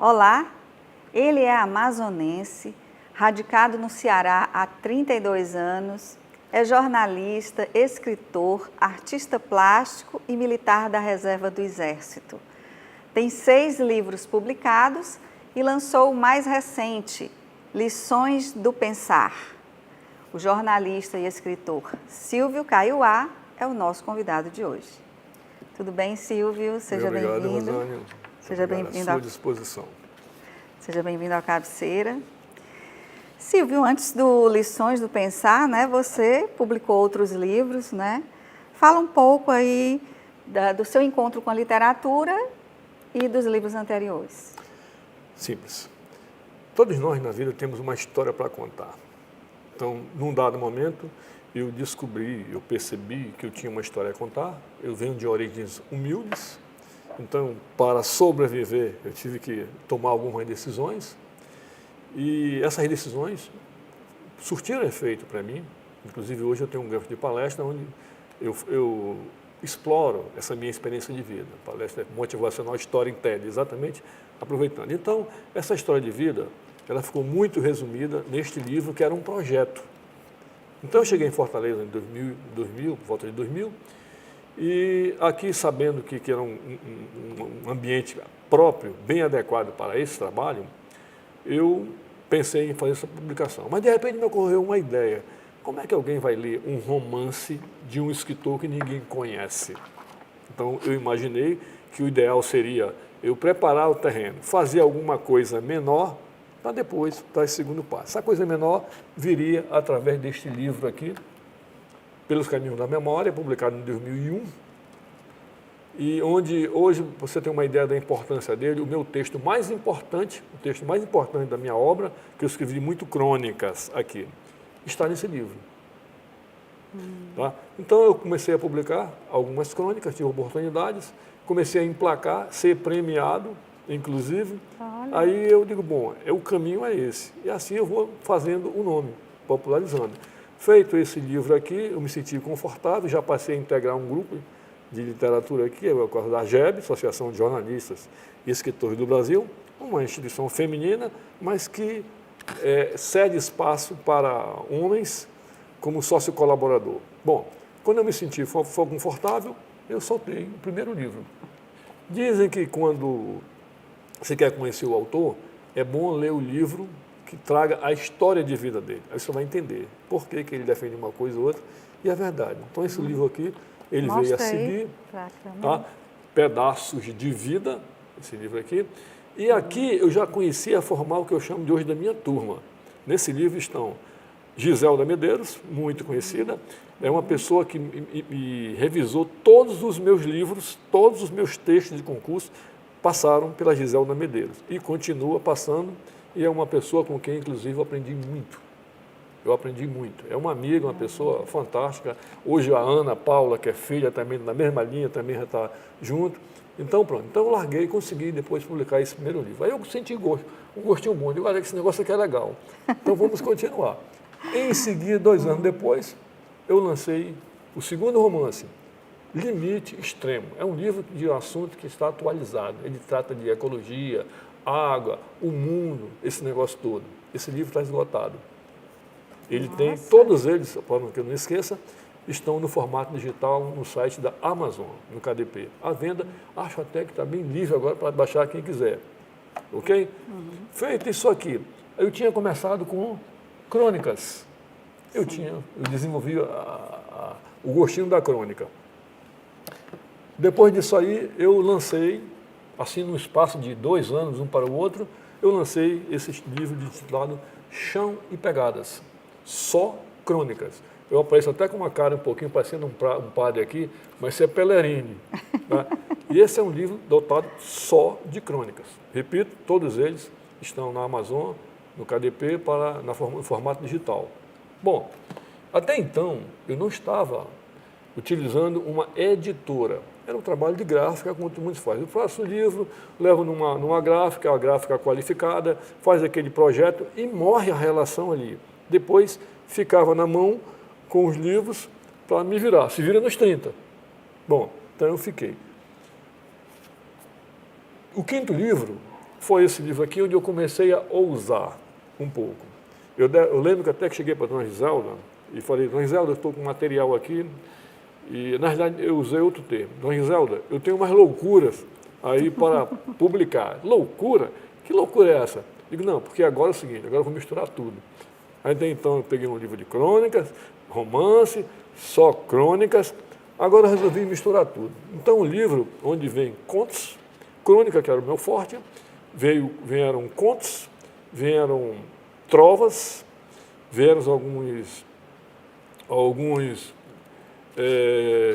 Olá, ele é amazonense, radicado no Ceará há 32 anos, é jornalista, escritor, artista plástico e militar da Reserva do Exército. Tem 6 livros publicados e lançou o mais recente, Lições do Pensar. O jornalista e escritor Silvio Caiuá é o nosso convidado de hoje. Tudo bem, Silvio? Seja bem-vindo. Obrigado, Rosângela. Seja bem-vindo à sua disposição. Seja bem-vindo ao Cabeceira. Silvio, antes do Lições do Pensar, né, você publicou outros livros, né? Fala um pouco aí do seu encontro com a literatura e dos livros anteriores. Simples. Todos nós na vida temos uma história para contar. Então, num dado momento, eu percebi que eu tinha uma história a contar. Eu venho de origens humildes, então, para sobreviver, eu tive que tomar algumas decisões. E essas decisões surtiram efeito para mim. Inclusive, hoje eu tenho um grupo de palestra onde eu exploro essa minha experiência de vida. Palestra motivacional, história em TED, exatamente aproveitando. Então, essa história de vida, ela ficou muito resumida neste livro, que era um projeto. Então, eu cheguei em Fortaleza em 2000, por volta de 2000, e aqui, sabendo que era um ambiente próprio, bem adequado para esse trabalho, eu pensei em fazer essa publicação. Mas, de repente, me ocorreu uma ideia. Como é que alguém vai ler um romance de um escritor que ninguém conhece? Então, eu imaginei que o ideal seria eu preparar o terreno, fazer alguma coisa menor, para depois dar esse segundo passo. Essa coisa menor viria através deste livro aqui, Pelos Caminhos da Memória, publicado em 2001, e onde hoje você tem uma ideia da importância dele. O meu texto mais importante, o texto mais importante da minha obra, que eu escrevi muito crônicas aqui, está nesse livro. Tá? Então eu comecei a publicar algumas crônicas, tive oportunidades, comecei a emplacar, ser premiado, inclusive. Olha. Aí eu digo, bom, o caminho é esse. E assim eu vou fazendo o nome, popularizando. Feito esse livro aqui, eu me senti confortável, já passei a integrar um grupo de literatura aqui, é o caso da AGEB, Associação de Jornalistas e Escritores do Brasil, uma instituição feminina, mas que cede espaço para homens como sócio colaborador. Bom, quando eu me senti confortável, eu soltei o primeiro livro. Dizem que quando você quer conhecer o autor, é bom ler o livro que traga a história de vida dele. Aí você vai entender por que ele defende uma coisa ou outra, e é verdade. Então, esse livro aqui, ele veio a seguir, tá? Pedaços de vida, esse livro aqui. E aqui eu já conhecia formar o que eu chamo de hoje da minha turma. Nesse livro estão Giselda Medeiros, muito conhecida, é uma pessoa que me revisou todos os meus livros, todos os meus textos de concurso passaram pela Giselda Medeiros e continua passando, e é uma pessoa com quem, inclusive, eu aprendi muito. Eu aprendi muito. É uma amiga, uma pessoa fantástica. Hoje a Ana Paula, que é filha também da mesma linha, também já está junto. Então, pronto. Então, eu larguei e consegui depois publicar esse primeiro livro. Aí eu senti um gostinho bom. Digo, olha, esse negócio aqui é legal. Então, vamos continuar. Em seguida, 2 anos depois, eu lancei o segundo romance, Limite Extremo. É um livro de um assunto que está atualizado. Ele trata de ecologia, água, o mundo, esse negócio todo. Esse livro está esgotado. Ele tem, todos eles, para que eu não esqueça, estão no formato digital no site da Amazon, no KDP. A venda, acho até que está bem livre agora para baixar quem quiser. Ok? Feito isso aqui, eu tinha começado com crônicas. Eu desenvolvi o gostinho da crônica. Depois disso aí, eu lancei, assim, num espaço de 2 anos, um para o outro, eu lancei esse livro intitulado Chão e Pegadas. Só crônicas. Eu apareço até com uma cara um pouquinho parecendo um padre aqui, mas isso é Pellerini. Tá? E esse é um livro dotado só de crônicas. Repito, todos eles estão na Amazon, no KDP, no formato digital. Bom, até então eu não estava utilizando uma editora. Era um trabalho de gráfica, como muitos fazem. Eu faço o livro, levo numa gráfica, a gráfica qualificada, faz aquele projeto e morre a relação ali. Depois ficava na mão com os livros para me virar. Se vira nos 30. Bom, então eu fiquei. O 5º livro foi esse livro aqui onde eu comecei a ousar um pouco. Eu lembro que até que cheguei para a dona Giselda e falei, dona Giselda, eu estou com material aqui, e na realidade eu usei outro termo. Dona Giselda, eu tenho umas loucuras aí para publicar. Loucura? Que loucura é essa? Digo, não, porque agora é o seguinte, agora eu vou misturar tudo. Aí então eu peguei um livro de crônicas, romance, só crônicas, agora eu resolvi misturar tudo. Então o livro, onde vem contos, crônica, que era o meu forte, vieram contos, vieram trovas, vieram alguns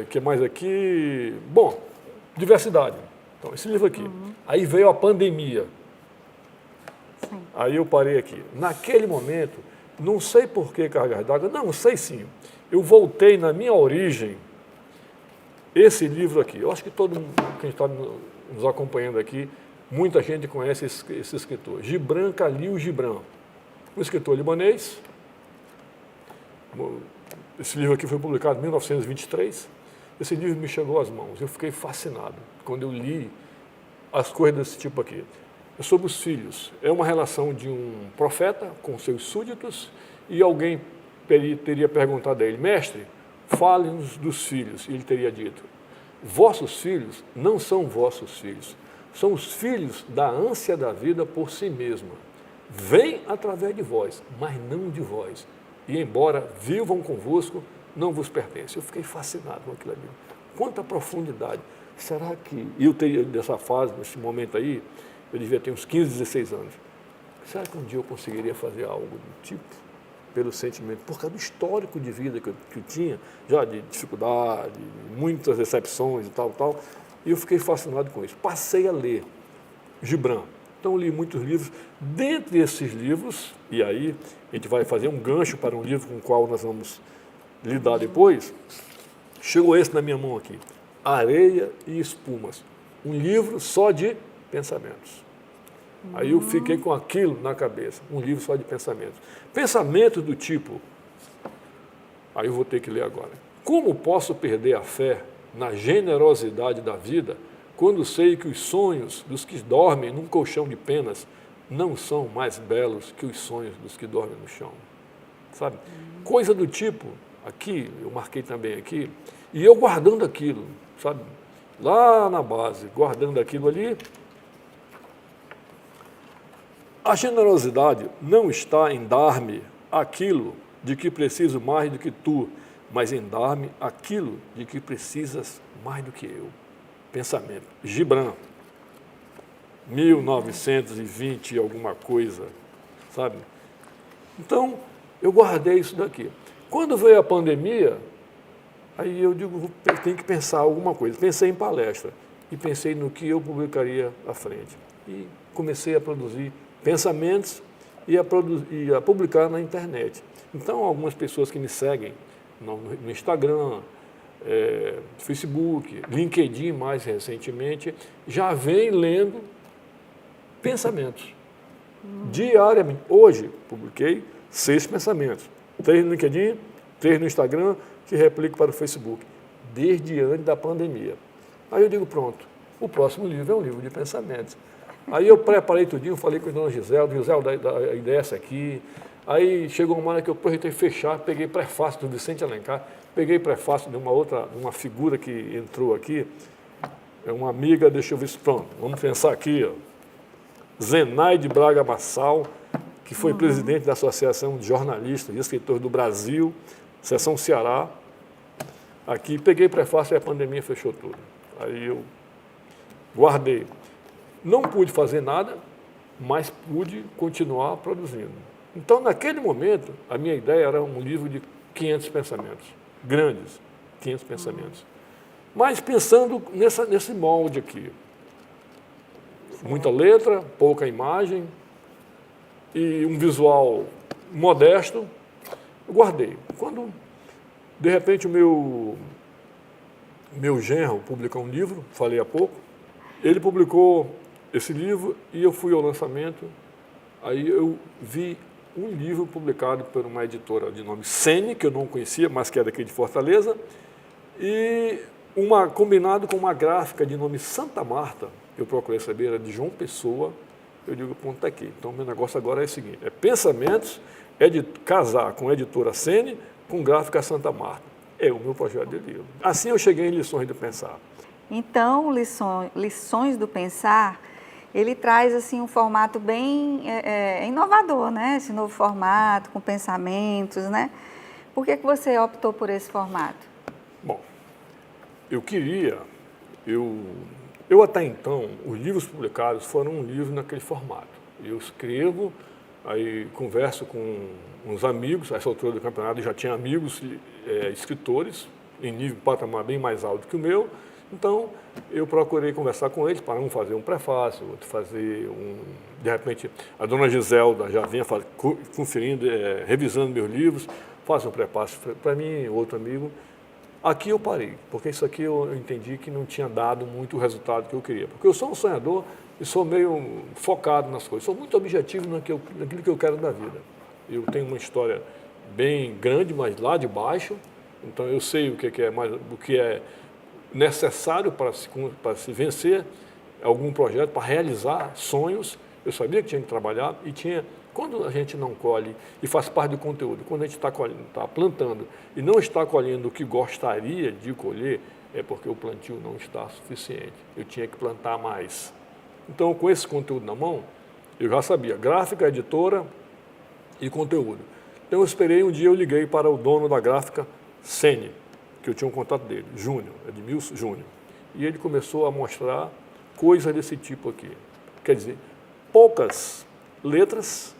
que mais aqui? Bom, diversidade. Então, esse livro aqui. Aí veio a pandemia. Sim. Aí eu parei aqui. Naquele momento, não sei por que cargas d'água, não, sei sim. Eu voltei na minha origem, esse livro aqui. Eu acho que todo mundo que está nos acompanhando aqui, muita gente conhece esse escritor, Gibran Khalil Gibran, um escritor libanês. Esse livro aqui foi publicado em 1923. Esse livro me chegou às mãos. Eu fiquei fascinado quando eu li as coisas desse tipo aqui. É sobre os filhos. É uma relação de um profeta com seus súditos e alguém teria perguntado a ele, mestre, fale-nos dos filhos. E ele teria dito, vossos filhos não são vossos filhos, são os filhos da ânsia da vida por si mesma. Vêm através de vós, mas não de vós. E embora vivam convosco, não vos pertence. Eu fiquei fascinado com aquilo ali. Quanta profundidade. Será que... eu teria, dessa fase, nesse momento aí, eu devia ter uns 15, 16 anos. Será que um dia eu conseguiria fazer algo do tipo? Pelo sentimento, por causa do histórico de vida que eu tinha, já de dificuldade, muitas decepções e tal. E eu fiquei fascinado com isso. Passei a ler Gibran. Então, li muitos livros. Dentre esses livros, e aí a gente vai fazer um gancho para um livro com o qual nós vamos lidar depois, chegou esse na minha mão aqui, Areia e Espumas, um livro só de pensamentos. Aí eu fiquei com aquilo na cabeça, um livro só de pensamentos. Pensamentos do tipo, aí eu vou ter que ler agora, como posso perder a fé na generosidade da vida quando sei que os sonhos dos que dormem num colchão de penas não são mais belos que os sonhos dos que dormem no chão? Sabe? Coisa do tipo, aqui, eu marquei também aqui, e eu guardando aquilo, sabe? Lá na base, guardando aquilo ali. A generosidade não está em dar-me aquilo de que preciso mais do que tu, mas em dar-me aquilo de que precisas mais do que eu. Pensamento. Gibran, 1920 e alguma coisa, sabe? Então, eu guardei isso daqui. Quando veio a pandemia, aí eu digo, eu tenho que pensar alguma coisa. Pensei em palestra e pensei no que eu publicaria à frente. E comecei a produzir pensamentos e a publicar na internet. Então, algumas pessoas que me seguem no Instagram, Facebook, LinkedIn mais recentemente, já vem lendo pensamentos. Diariamente. Hoje, publiquei 6 pensamentos. 3 no LinkedIn, 3 no Instagram, que replico para o Facebook. Desde antes da pandemia. Aí eu digo, pronto, o próximo livro é um livro de pensamentos. Aí eu preparei tudinho, falei com a dona Giselda, a ideia é essa aqui. Aí chegou uma hora que eu projetei fechar, peguei prefácio do Vicente Alencar, peguei prefácio de uma figura que entrou aqui, é uma amiga, deixa eu ver se pronto, vamos pensar aqui, ó. Zenaide Braga Massal, que foi presidente da Associação de Jornalistas e Escritores do Brasil, seção Ceará. Aqui, peguei prefácio e a pandemia fechou tudo. Aí eu guardei. Não pude fazer nada, mas pude continuar produzindo. Então, naquele momento, a minha ideia era um livro de 500 pensamentos, grandes, 500 pensamentos. Mas pensando nesse molde aqui. Muita letra, pouca imagem e um visual modesto, eu guardei. Quando, de repente, o meu genro publicou um livro, falei há pouco, ele publicou esse livro e eu fui ao lançamento, aí eu vi um livro publicado por uma editora de nome Sene, que eu não conhecia, mas que é daqui de Fortaleza, e combinado com uma gráfica de nome Santa Marta, eu procurei saber, era de João Pessoa, Eu digo, ponto está aqui. Então, meu negócio agora é o seguinte, é Pensamentos, casar com a editora Sene, com Gráfica Santa Marta. É o meu projeto de livro. Assim eu cheguei em Lições do Pensar. Então, Lições do Pensar, ele traz assim um formato bem inovador, né? Esse novo formato, com pensamentos, né? Por que você optou por esse formato? Bom, eu até então, os livros publicados foram um livro naquele formato. Eu escrevo, aí converso com uns amigos, a essa altura do campeonato eu já tinha amigos escritores, em nível patamar bem mais alto que o meu, então eu procurei conversar com eles para um fazer um prefácio, outro fazer de repente, a dona Giselda já vinha conferindo, revisando meus livros, faz um prefácio para mim, outro amigo. Aqui eu parei, porque isso aqui eu entendi que não tinha dado muito o resultado que eu queria. Porque eu sou um sonhador e sou meio focado nas coisas, sou muito objetivo naquilo que eu quero da vida. Eu tenho uma história bem grande, mas lá de baixo, então eu sei o que é necessário para se vencer algum projeto, para realizar sonhos. Eu sabia que tinha que trabalhar e quando a gente não colhe, e faz parte do conteúdo, quando a gente está plantando e não está colhendo o que gostaria de colher, é porque o plantio não está suficiente. Eu tinha que plantar mais. Então, com esse conteúdo na mão, eu já sabia, gráfica, editora e conteúdo. Então, eu esperei um dia, eu liguei para o dono da gráfica, Sene, que eu tinha um contato dele, Júnior, Edmilson Júnior. E ele começou a mostrar coisas desse tipo aqui. Quer dizer, poucas letras,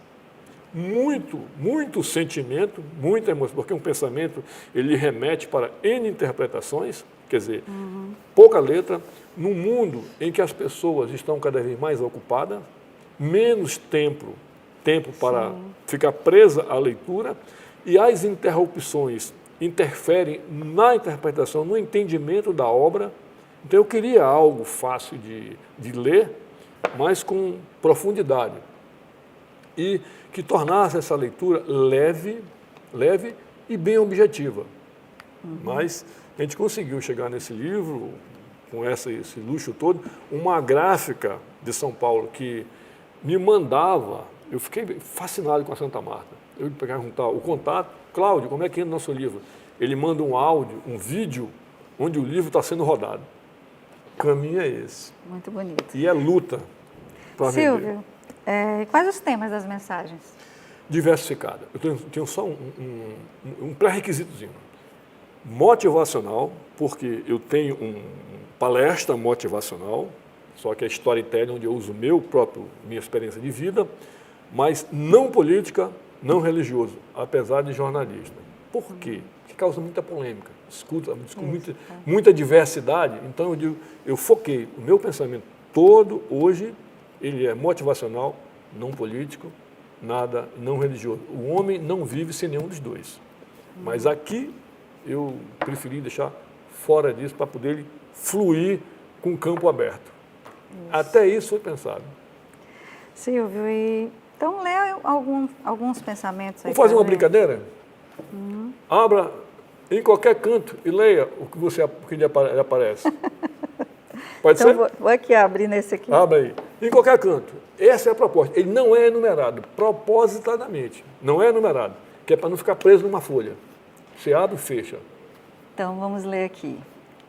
muito sentimento, muita emoção, porque um pensamento ele remete para N interpretações, quer dizer, pouca letra, num mundo em que as pessoas estão cada vez mais ocupadas, menos tempo para ficar presa à leitura, e as interrupções interferem na interpretação, no entendimento da obra. Então eu queria algo fácil de ler, mas com profundidade. E que tornasse essa leitura leve e bem objetiva. Mas a gente conseguiu chegar nesse livro, com esse luxo todo, uma gráfica de São Paulo que me mandava, eu fiquei fascinado com a Santa Marta. Eu perguntar o contato, Cláudio, como é que entra o nosso livro? Ele manda um áudio, um vídeo, onde o livro está sendo rodado. O caminho é esse. Muito bonito. E é luta para vender. Silvio, quais os temas das mensagens? Diversificada. Eu tenho só um pré-requisitozinho. Motivacional, porque eu tenho uma palestra motivacional, só que é storytelling, onde eu uso minha experiência de vida, mas não política, não religioso, apesar de jornalista. Por quê? Porque causa muita polêmica, muita diversidade. Então eu foquei o meu pensamento todo hoje, ele é motivacional, não político, nada, não religioso. O homem não vive sem nenhum dos dois. Mas aqui eu preferi deixar fora disso para poder fluir com o campo aberto. Até isso foi pensado. Silvio, então lê alguns pensamentos aí. Vamos fazer uma brincadeira? Abra em qualquer canto e leia o que lhe aparece. Pode ser? Vou aqui abrir nesse aqui. Abra aí. Em qualquer canto. Essa é a proposta. Ele não é enumerado, propositadamente. Não é enumerado, que é para não ficar preso numa folha. Você abre e fecha. Então, vamos ler aqui.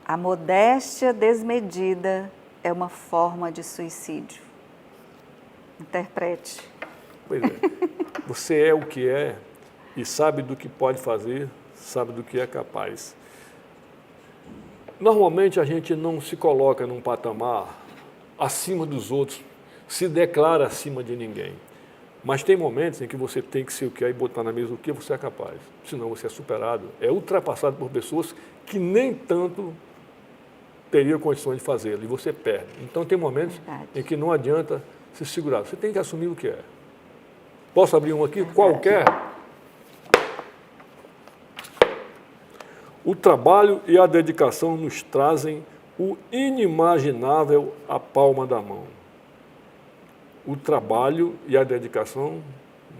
A modéstia desmedida é uma forma de suicídio. Interprete. Pois é. Você é o que é e sabe do que pode fazer, sabe do que é capaz. Normalmente a gente não se coloca num patamar acima dos outros, se declara acima de ninguém. Mas tem momentos em que você tem que ser o que é e botar na mesa o que você é capaz. Senão você é superado, é ultrapassado por pessoas que nem tanto teriam condições de fazê-lo e você perde. Então tem momentos em que não adianta se segurar. Você tem que assumir o que é. Posso abrir um aqui? Qualquer. O trabalho e a dedicação nos trazem o inimaginável à palma da mão. O trabalho e a dedicação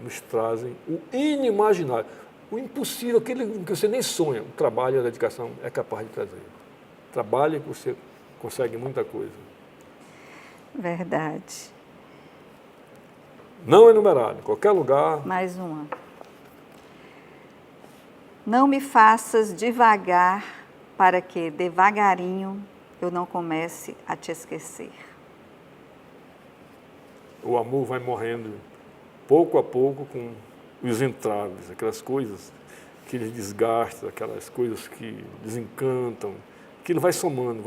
nos trazem o inimaginável, o impossível, aquele que você nem sonha. O trabalho e a dedicação é capaz de trazer. Trabalhe que você consegue muita coisa. Verdade. Não enumerado, em qualquer lugar. Mais uma. Não me faças devagar, para que devagarinho eu não comece a te esquecer. O amor vai morrendo pouco a pouco com os entraves, aquelas coisas que ele desgasta, aquelas coisas que desencantam, que ele vai somando,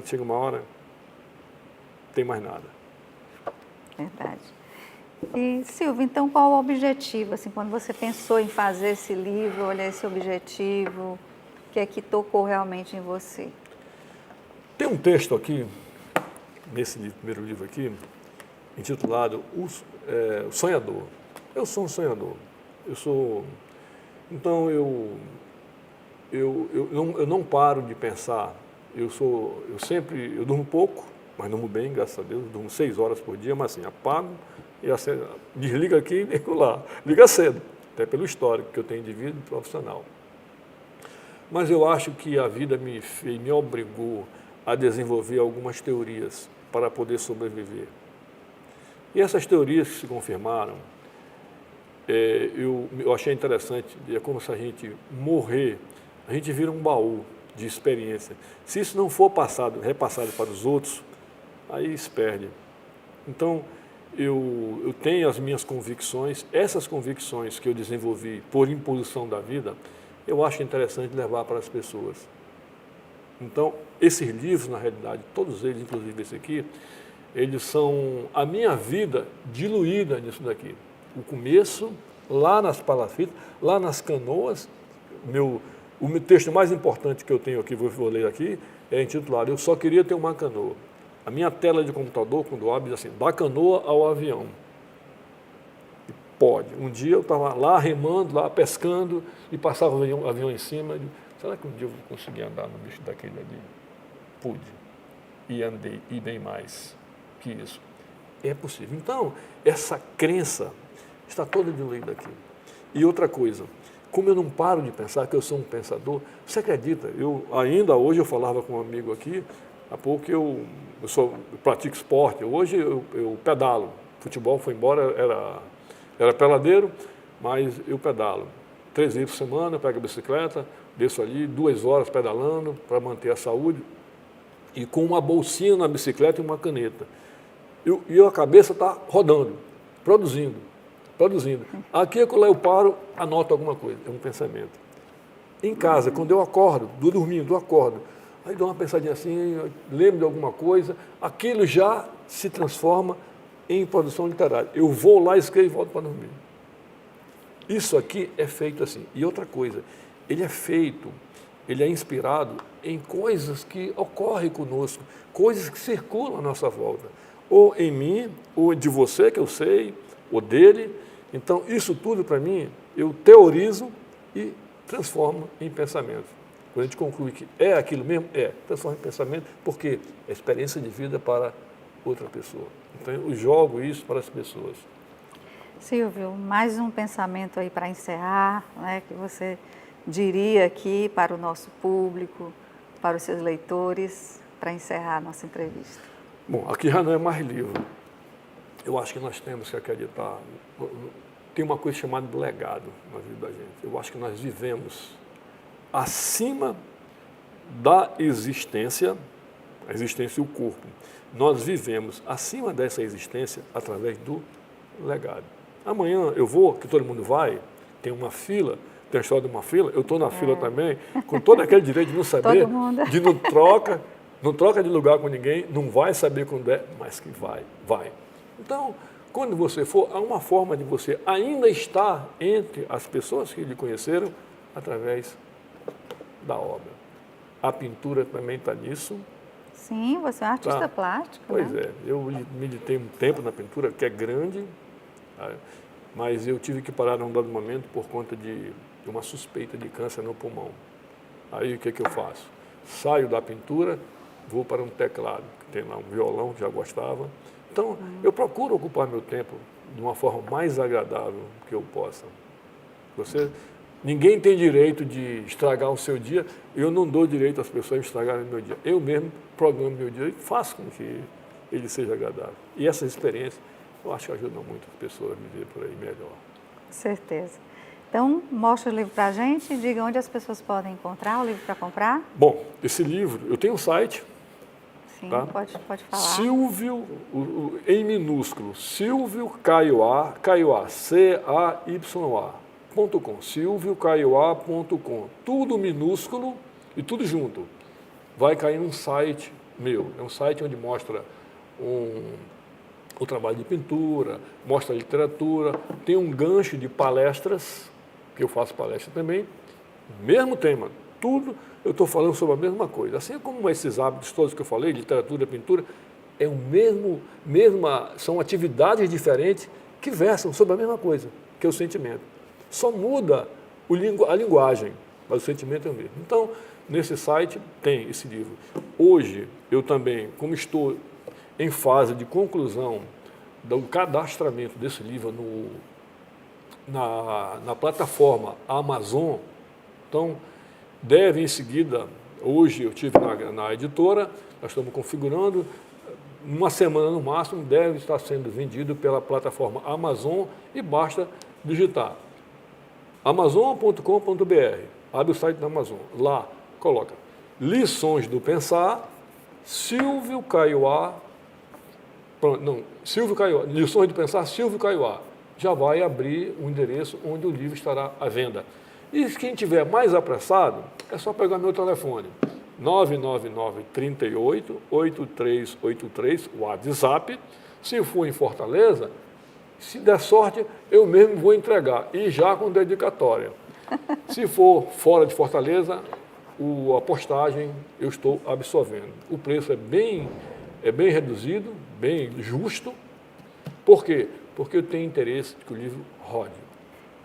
chega uma hora, não tem mais nada. Verdade. E, Silvio, então qual o objetivo? Assim, quando você pensou em fazer esse livro, olha esse objetivo, o que é que tocou realmente em você? Tem um texto aqui, nesse primeiro livro aqui, intitulado O Sonhador. Eu sou um sonhador. Então, eu não paro de pensar. Eu durmo pouco, mas durmo bem, graças a Deus. Durmo 6 horas por dia, mas assim, apago e desliga aqui e ligo lá. Liga cedo, até pelo histórico que eu tenho de vida profissional. Mas eu acho que a vida me obrigou a desenvolver algumas teorias para poder sobreviver. E essas teorias que se confirmaram, eu achei interessante, é como se a gente morrer, a gente vira um baú de experiência. Se isso não for repassado para os outros, aí se perde. Então, eu tenho as minhas convicções, essas convicções que eu desenvolvi por imposição da vida, eu acho interessante levar para as pessoas. Então, esses livros, na realidade, todos eles, inclusive esse aqui, eles são a minha vida diluída nisso daqui. O começo, lá nas palafitas, lá nas canoas, o meu texto mais importante que eu tenho aqui, vou ler aqui, é intitulado Eu Só Queria Ter Uma Canoa. A minha tela de computador, quando abre, diz assim, da canoa ao avião. E pode. Um dia eu estava lá remando, lá pescando, e passava o avião em cima. Será que um dia eu vou conseguir andar no bicho daquele ali? Pude. E andei, e bem mais que isso. É possível. Então, essa crença está toda diluída aqui. E outra coisa, como eu não paro de pensar que eu sou um pensador, você acredita? Ainda hoje eu falava com um amigo aqui, há pouco eu pratico esporte, hoje eu pedalo. Futebol foi embora, era peladeiro, mas eu pedalo. 3 vezes por semana, eu pego a bicicleta, desço ali, 2 horas pedalando para manter a saúde, e com uma bolsinha na bicicleta e uma caneta. E a cabeça está rodando, produzindo. Aqui eu paro, anoto alguma coisa, é um pensamento. Em casa, quando eu acordo, dormindo, eu acordo, aí dou uma pensadinha assim, lembro de alguma coisa, aquilo já se transforma em produção literária. Eu vou lá, escrevo e volto para dormir. Isso aqui é feito assim. E outra coisa, ele é inspirado em coisas que ocorrem conosco, coisas que circulam à nossa volta. Ou em mim, ou de você, que eu sei, ou dele. Então, isso tudo, para mim, eu teorizo e transformo em pensamento. Quando a gente conclui que é aquilo mesmo, transforma em pensamento, porque é experiência de vida para outra pessoa. Então, eu jogo isso para as pessoas. Silvio, mais um pensamento aí para encerrar, né, que você diria aqui para o nosso público, para os seus leitores, para encerrar a nossa entrevista. Bom, aqui já não é mais livro. Eu acho que nós temos que acreditar. Tem uma coisa chamada de legado na vida da gente. Eu acho que nós vivemos acima da existência, a existência e o corpo. Nós vivemos acima dessa existência através do legado. Amanhã eu vou, que todo mundo vai, tem uma fila, tem a história de uma fila, eu estou na fila também, com todo aquele direito de não saber, de não troca de lugar com ninguém, não vai saber quando é, mas que vai. Então, quando você for, há uma forma de você ainda estar entre as pessoas que lhe conheceram através da obra. A pintura também está nisso. Sim, você é um artista plástico, Pois né? eu meditei um tempo na pintura, que é grande, mas eu tive que parar num dado momento por conta de uma suspeita de câncer no pulmão. Aí o que eu faço? Saio da pintura, vou para um teclado, que tem lá um violão, que já gostava. Então, eu procuro ocupar meu tempo de uma forma mais agradável que eu possa. Ninguém tem direito de estragar o seu dia, eu não dou direito às pessoas de estragarem o meu dia. Eu mesmo programo meu dia e faço com que ele seja agradável. E essa experiência eu acho que ajuda muito as pessoas a viver por aí melhor. Com certeza. Então, mostra o livro para a gente e diga onde as pessoas podem encontrar o livro para comprar. Bom, esse livro, eu tenho um site. Sim, Tá? pode falar. Silvio, em minúsculo, Silvio Caiuá, Caiuá, C-A-Y-A.com, silviocaioá.com, tudo minúsculo e tudo junto. Vai cair num site meu, é um site onde mostra o trabalho de pintura, mostra a literatura, tem um gancho de palestras, que eu faço palestra também, mesmo tema, tudo eu estou falando sobre a mesma coisa. Assim como esses hábitos todos que eu falei, literatura, pintura, é o são atividades diferentes que versam sobre a mesma coisa, que é o sentimento. Só muda a linguagem, mas o sentimento é o mesmo. Então, nesse site tem esse livro. Hoje, eu também, como estou em fase de conclusão do cadastramento desse livro na plataforma Amazon, então, deve em seguida, hoje eu estive na editora, nós estamos configurando, uma semana no máximo, deve estar sendo vendido pela plataforma Amazon e basta digitar amazon.com.br, abre o site da Amazon, lá coloca Lições do Pensar, Silvio Caiuá, Lições do Pensar, Silvio Caiuá, já vai abrir o endereço onde o livro estará à venda. E quem tiver mais apressado, é só pegar meu telefone, 999-38-8383, WhatsApp. Se for em Fortaleza, se der sorte, eu mesmo vou entregar, e já com dedicatória. Se for fora de Fortaleza, a postagem eu estou absorvendo. O preço é bem reduzido, bem justo. Por quê? Porque eu tenho interesse de que o livro rode.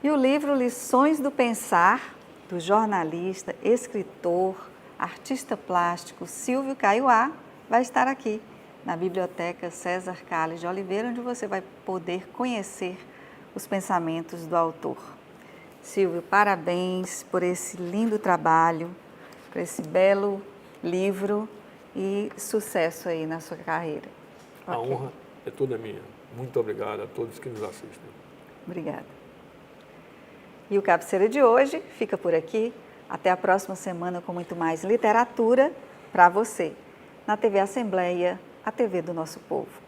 E o livro Lições do Pensar, do jornalista, escritor, artista plástico Silvio Caiuá, vai estar aqui na Biblioteca César Carlos de Oliveira, onde você vai poder conhecer os pensamentos do autor. Silvio, parabéns por esse lindo trabalho, por esse belo livro e sucesso aí na sua carreira. A honra é toda minha. Muito obrigado a todos que nos assistem. Obrigada. E o Cabeceira de hoje fica por aqui. Até a próxima semana com muito mais literatura para você, na TV Assembleia, a TV do nosso povo.